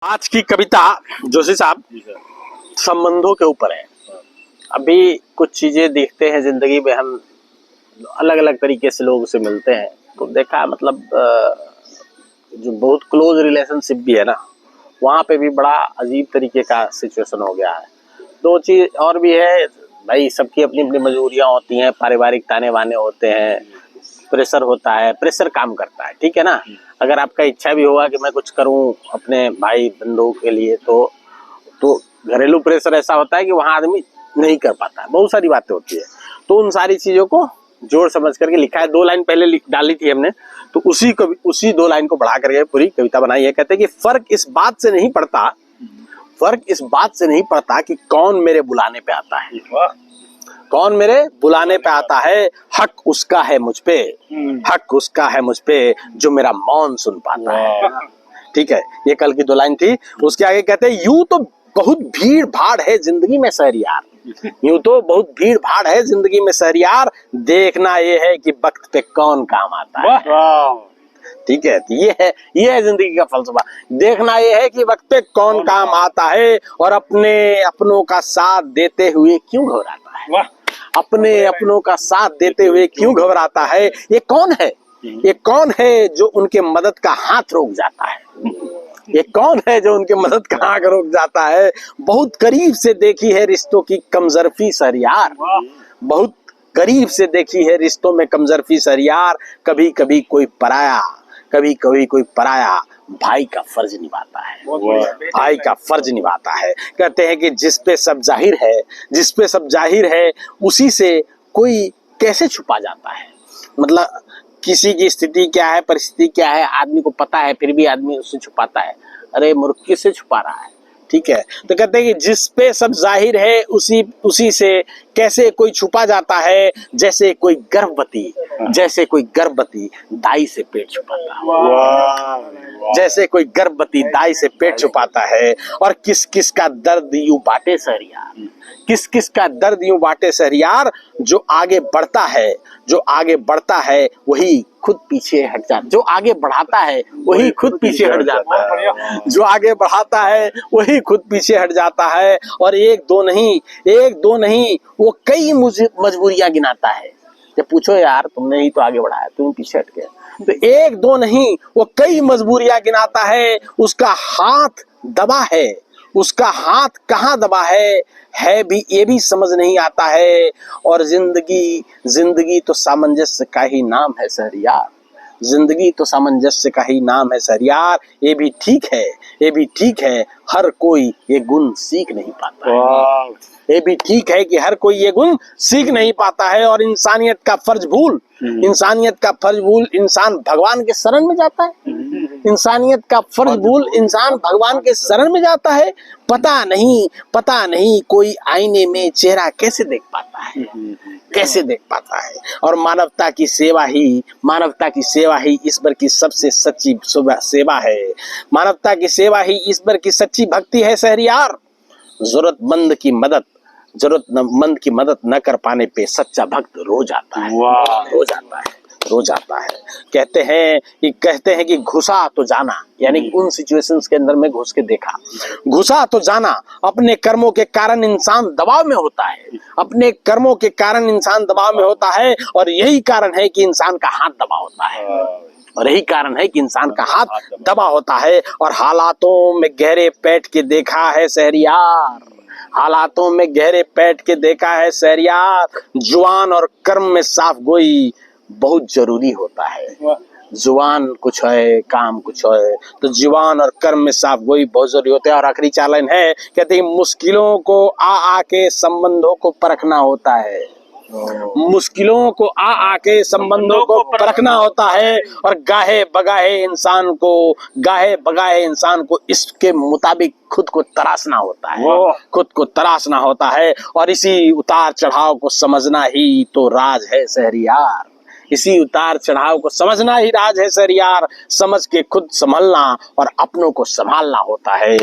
आज की कविता जोशी साहब संबंधों के ऊपर है। अभी कुछ चीजें देखते हैं जिंदगी में, हम अलग अलग तरीके से लोगों से मिलते हैं तो देखा मतलब जो बहुत क्लोज रिलेशनशिप भी है ना, वहाँ पे भी बड़ा अजीब तरीके का सिचुएशन हो गया है। दो चीज और भी है भाई, सबकी अपनी अपनी मजबूरियां होती हैं, पारिवारिक ताने बाने होते हैं, प्रेशर होता है, प्रेशर काम करता है, ठीक है ना। अगर आपका इच्छा भी होगा कि मैं कुछ करूं अपने भाई बंधुओं के लिए तो घरेलू प्रेशर ऐसा होता है कि वहां आदमी नहीं कर पाता है, बहुत सारी बातें होती है। तो उन सारी चीजों को जोड़ समझ करके लिखा है। 2 लाइन पहले डाली थी हमने, तो उसी 2 लाइन को बढ़ा करके पूरी कविता बनाई है। कहते हैं कि फर्क इस बात से नहीं पड़ता कि कौन मेरे बुलाने पे आता है, कौन मेरे बुलाने पे आता है, हक उसका है मुझ पे, हक उसका है मुझ पे जो मेरा मौन सुन पाता है। ठीक है, ये कल की 2 लाइन थी। उसके आगे कहते हैं यूं तो बहुत भीड़ भाड़ है जिंदगी में शहरियार, यूं तो बहुत भीड़ भाड़ है जिंदगी में शहरियार, देखना ये है कि वक्त पे कौन काम आता है। ठीक है, ये है जिंदगी का फलसफा। देखना ये है कि वक्त पे कौन काम आता है और अपने अपनों का साथ देते हुए क्यों घबराता है, अपने अपनों का साथ देते हुए क्यों घबराता है। ये कौन है जो उनके मदद का हाथ रोक जाता है, ये कौन है जो उनके मदद का हाथ रोक जाता है। बहुत करीब से देखी है रिश्तों की कमजोरी शहरियार, बहुत करीब से देखी है रिश्तों में कमजोरी शहरियार, कभी कभी कोई पराया भाई का फर्ज निभाता है, भाई का फर्ज निभाता है। कहते हैं कि जिस पे सब जाहिर है उसी से कोई कैसे छुपा जाता है। मतलब किसी की स्थिति क्या है, परिस्थिति क्या है, आदमी को पता है, फिर भी आदमी उससे छुपाता है। अरे मूर्ख, किससे छुपा रहा है। ठीक है, तो कहते हैं कि जिस पे सब जाहिर है उसी से कैसे कोई छुपा जाता है, जैसे कोई गर्भवती दाई से पेट छुपाता है, जैसे कोई गर्भवती दाई से पेट छुपाता है। और किस किस का दर्द यूं बांटे शहरियार, किस किस का दर्द यूं बांटे शहरियार, जो आगे बढ़ता है वही खुद पीछे हट जाता है, जो आगे बढ़ाता है वही खुद पीछे हट जाता है, जो आगे बढ़ाता है वही खुद पीछे हट जाता है। और एक दो नहीं वो कई मजबूरियां गिनाता है। जब पूछो यार तुमने ही तो आगे बढ़ाया, तुम पीछे हट गए, तो 1 2 नहीं वो कई मजबूरियां गिनाता है। उसका हाथ दबा है, उसका हाथ कहाँ दबा है भी ये भी समझ नहीं आता है। और जिंदगी तो सामंजस्य का ही नाम है शहरियार, जिंदगी तो सामंजस्य का ही नाम है शहरियार। ये भी ठीक है हर कोई ये गुण सीख नहीं पाता है, ये भी ठीक है कि हर कोई ये गुण सीख नहीं पाता है। और इंसानियत का फर्ज भूल इंसान भगवान के शरण में जाता है, इंसानियत का फर्ज भूल इंसान भगवान के शरण में जाता है। पता नहीं कोई आईने में चेहरा कैसे देख पाता है। और मानवता की सेवा ही ईश्वर की सबसे सच्ची सेवा है, मानवता की सेवा ही ईश्वर की सच्ची भक्ति है शहरियार। जरूरतमंद की मदद न कर पाने पे सच्चा भक्त रो जाता है। कहते हैं कि घुसा तो जाना, यानी उन सिचुएशंस के अंदर में घुस के देखा, घुसा तो जाना। अपने कर्मों के कारण इंसान दबाव में होता है, और यही कारण है कि इंसान का हाथ दबा होता है। और हालातों में गहरे बैठ के देखा है शहरियार, जुबान और कर्म में साफ गोई बहुत जरूरी होता है। जुबान कुछ है, काम कुछ है, तो जुबान और कर्म में साफ गोई बहुत जरूरी होता है। और आखिरी 4 लाइन है, कहते हैं मुश्किलों को आके संबंधों को परखना होता है, मुश्किलों को आके संबंधों को परखना होता है। और गाहे बगाहे इंसान को इसके मुताबिक खुद को तराशना होता है। और इसी उतार चढ़ाव को समझना ही तो राज है शहरियार, इसी उतार चढ़ाव को समझना ही राज है शहरियार। समझ के खुद संभलना और अपनों को संभालना होता है,